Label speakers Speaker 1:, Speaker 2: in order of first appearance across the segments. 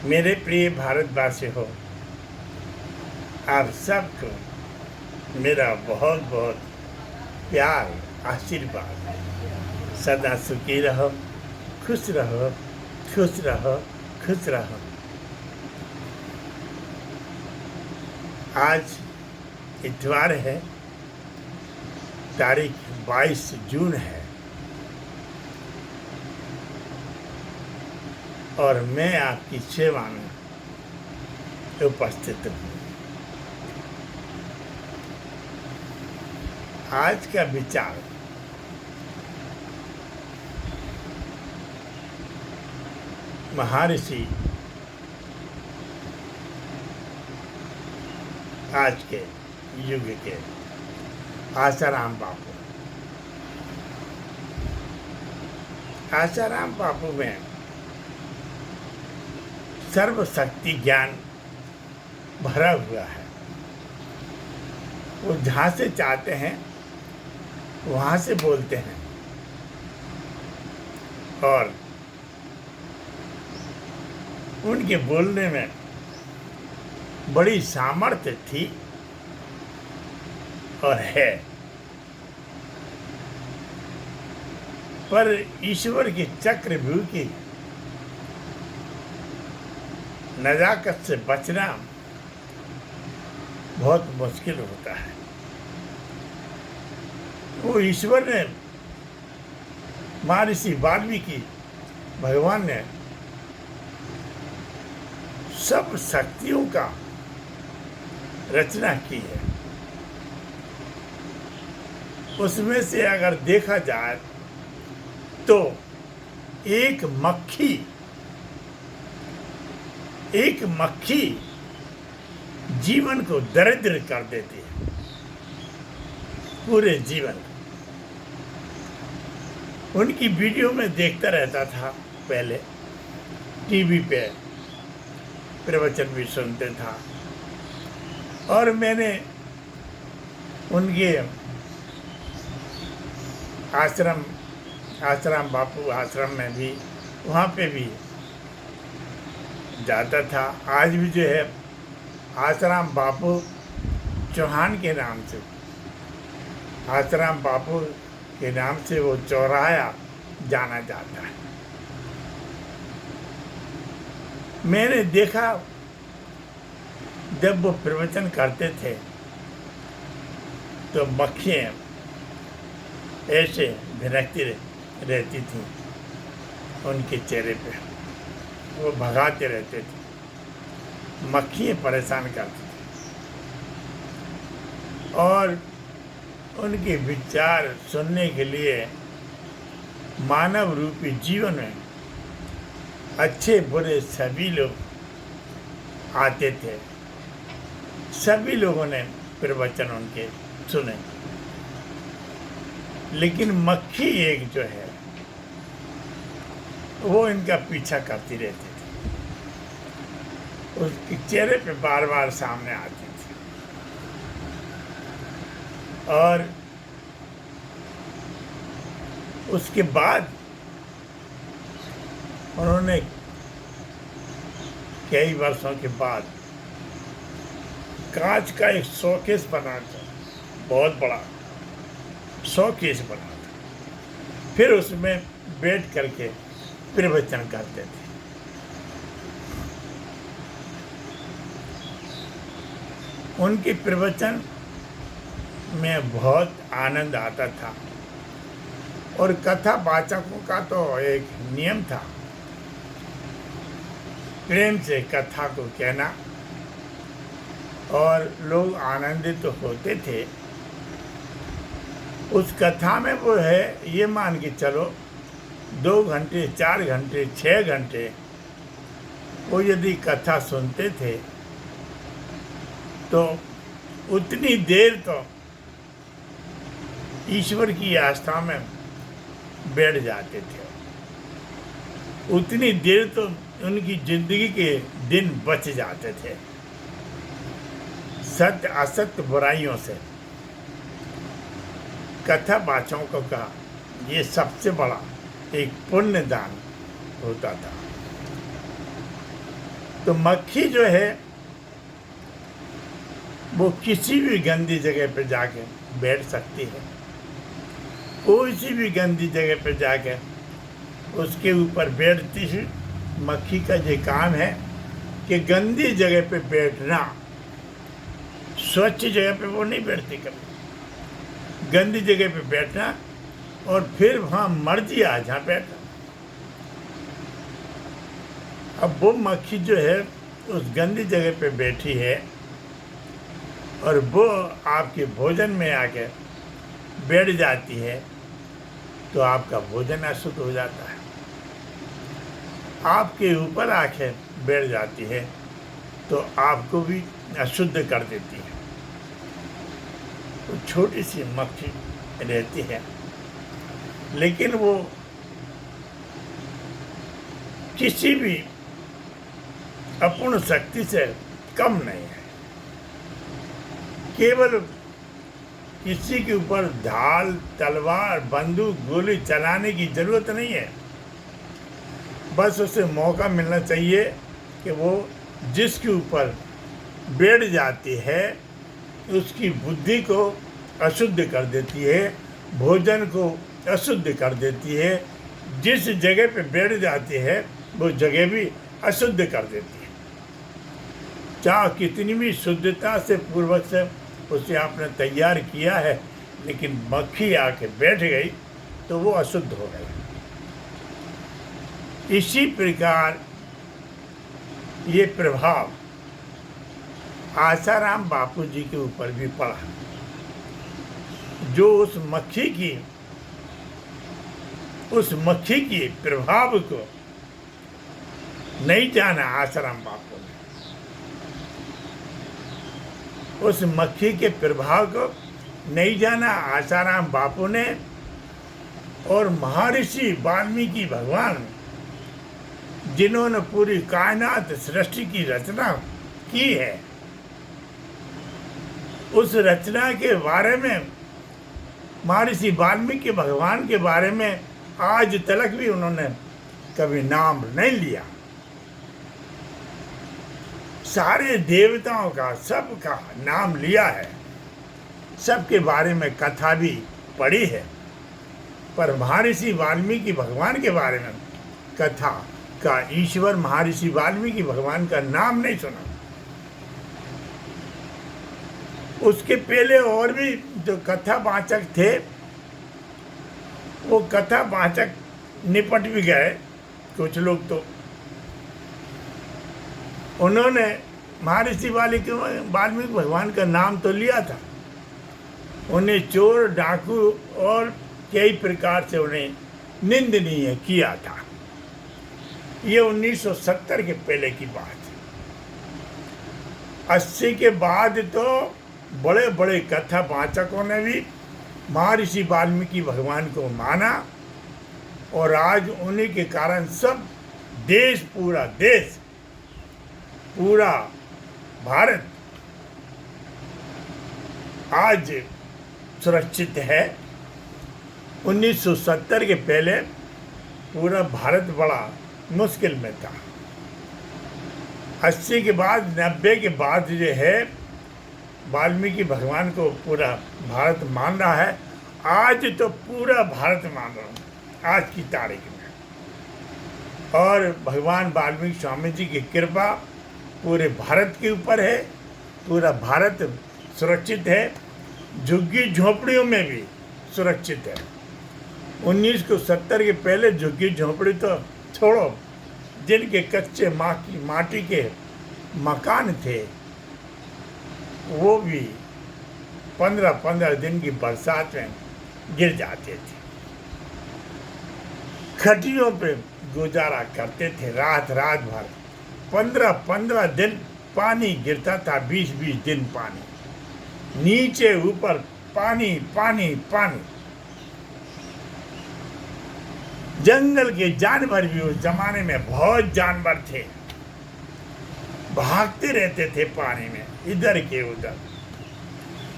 Speaker 1: मेरे प्रिय भारतवासी हो, आप सबको मेरा बहुत बहुत प्यार आशीर्वाद। सदा सुखी रहो, खुश रहो, खुश रहो, खुश रहो। आज इतवार है, तारीख 22 जून है और मैं आपकी सेवा में उपस्थित हूँ। आज का विचार महर्षि आज के युग के आसाराम बापू। आसाराम बापू में सर्वशक्ति ज्ञान भरा हुआ है। वो जहाँ से चाहते हैं वहाँ से बोलते हैं और उनके बोलने में बड़ी सामर्थ्य थी और है, पर ईश्वर के चक्रव्यूह की नजाकत से बचना बहुत मुश्किल होता है। वो ईश्वर ने, महर्षि वाल्मीकि भगवान ने सब शक्तियों का रचना की है। उसमें से अगर देखा जाए तो एक मक्खी जीवन को दरिद्र कर देती है, पूरे जीवन। उनकी वीडियो में देखता रहता था, पहले टीवी पे प्रवचन भी सुनते था और मैंने उनके आश्रम बापू आश्रम में भी, वहाँ पे भी जाता था। आज भी जो है आश्रम बापू चौहान के नाम से, आश्रम बापू के नाम से वो चौराहा जाना जाता है। मैंने देखा जब वो प्रवचन करते थे तो मक्खियाँ ऐसे भिनकती रहती थी उनके चेहरे पे, वो भगाते रहते थे, मक्खियाँ परेशान करती थी और उनके विचार सुनने के लिए मानव रूपी जीवन में अच्छे बुरे सभी लोग आते थे। सभी लोगों ने प्रवचन उनके सुने, लेकिन मक्खी एक जो है वो इनका पीछा करती रहती थी, उसके चेहरे पे बार बार सामने आती थी और उसके बाद उन्होंने कई वर्षों के बाद कांच का एक शोकेस बना था, बहुत बड़ा शोकेस बना था, फिर उसमें बैठ करके प्रवचन करते थे। उनके प्रवचन में बहुत आनंद आता था और कथा वाचकों का तो एक नियम था, प्रेम से कथा को कहना और लोग आनंदित तो होते थे। उस कथा में वो है, ये मान के चलो 2 घंटे 4 घंटे 6 घंटे वो यदि कथा सुनते थे तो उतनी देर तो ईश्वर की आस्था में बैठ जाते थे, उतनी देर तो उनकी जिंदगी के दिन बच जाते थे सत्य असत्य बुराइयों से। कथा वाचकों का ये सबसे बड़ा एक पुण्य दान होता था। तो मक्खी जो है वो किसी भी गंदी जगह पे जाके बैठ सकती है, कोई सी भी गंदी जगह पे जाके उसके ऊपर बैठती है। मक्खी का ये काम है कि गंदी जगह पे बैठना, स्वच्छ जगह पे वो नहीं बैठती कभी, गंदी जगह पे बैठना और फिर वहाँ मर्जी आ जहाँ बैठना। अब वो मक्खी जो है उस गंदी जगह पे बैठी है और वो आपके भोजन में आके बैठ जाती है तो आपका भोजन अशुद्ध हो जाता है। आपके ऊपर आके बैठ जाती है तो आपको भी अशुद्ध कर देती है। तो छोटी सी मक्खी रहती है, लेकिन वो किसी भी अपूर्ण शक्ति से कम नहीं है। केवल किसी के ऊपर ढाल, तलवार, बंदूक, गोली चलाने की जरूरत नहीं है। बस उसे मौका मिलना चाहिए कि वो जिसके ऊपर बैठ जाती है उसकी बुद्धि को अशुद्ध कर देती है, भोजन को अशुद्ध कर देती है। जिस जगह पे बैठ जाती है वो जगह भी अशुद्ध कर देती है। चाहे कितनी भी शुद्धता से पूर्वक से उसे आपने तैयार किया है, लेकिन मक्खी आके बैठ गई तो वो अशुद्ध हो गई। इसी प्रकार ये प्रभाव आसाराम बापू जी के ऊपर भी पड़ा, जो उस मक्खी की प्रभाव को नहीं जाना। आसाराम बापू ने उस मक्खी के प्रभाव को नहीं जाना। आसाराम बापू ने और महर्षि वाल्मीकि भगवान, जिन्होंने पूरी कायनात सृष्टि की रचना की है, उस रचना के बारे में, महर्षि वाल्मीकि भगवान के बारे में आज तक भी उन्होंने कभी नाम नहीं लिया। सारे देवताओं का, सबका नाम लिया है, सबके बारे में कथा भी पढ़ी है, पर महर्षि वाल्मीकि भगवान के बारे में कथा का, ईश्वर महर्षि वाल्मीकि भगवान का नाम नहीं सुना। उसके पहले और भी जो कथावाचक थे वो कथावाचक निपट भी गए। कुछ लोग तो उन्होंने महर्षि वाल्मीकि भगवान का नाम तो लिया था, उन्हें चोर, डाकू और कई प्रकार से उन्हें निंदनीय किया था। ये 1970 के पहले की बात है। 80 के बाद तो बड़े बड़े कथावाचकों ने भी महर्षि वाल्मीकि भगवान को माना और आज उन्हीं के कारण सब देश, पूरा भारत आज सुरक्षित है। 1970 के पहले पूरा भारत बड़ा मुश्किल में था। 80 के बाद, 90 के बाद जो है वाल्मीकि भगवान को पूरा भारत मान रहा है। आज तो पूरा भारत मान रहा है आज की तारीख में। और भगवान वाल्मीकि स्वामी जी की कृपा पूरे भारत के ऊपर है। पूरा भारत सुरक्षित है, झुग्गी झोंपड़ियों में भी सुरक्षित है। 1970 के पहले झुग्गी झोंपड़ी तो छोड़ो, जिनके कच्चे माटी के मकान थे वो भी 15-15 दिन की बरसात में गिर जाते थे। खटियों पे गुजारा करते थे रात भर। 15-15 दिन पानी गिरता था, 20-20 दिन पानी, नीचे ऊपर पानी पानी पानी। जंगल के जानवर भी उस जमाने में बहुत जानवर थे, भागते रहते थे पानी में, इधर के उधर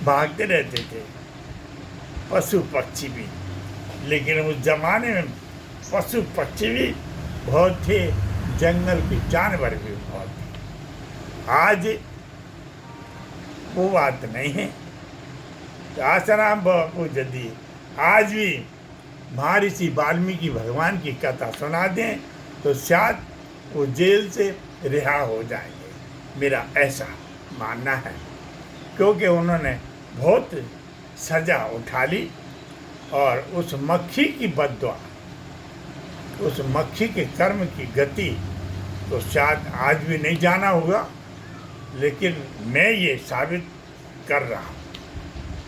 Speaker 1: भागते रहते थे। पशु पक्षी भी, लेकिन उस जमाने में पशु पक्षी भी बहुत थे, जंगल के जानवर भी बहुत थे। आज वो बात नहीं है। तो आसाराम बापू यदि आज भी महर्षि वाल्मीकि भगवान की कथा सुना दें तो शायद वो जेल से रिहा हो जाएंगे, मेरा ऐसा मानना है। क्योंकि उन्होंने बहुत सजा उठा ली और उस मक्खी की बद्दुआ, उस मक्खी के कर्म की गति तो शायद आज भी नहीं जाना होगा, लेकिन मैं ये साबित कर रहा हूँ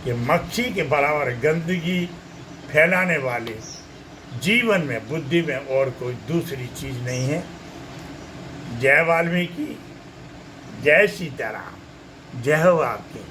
Speaker 1: कि मक्खी के बराबर गंदगी फैलाने वाले जीवन में, बुद्धि में और कोई दूसरी चीज़ नहीं है। जय वाल्मीकि, जय सीताराम, जय हो आपकी।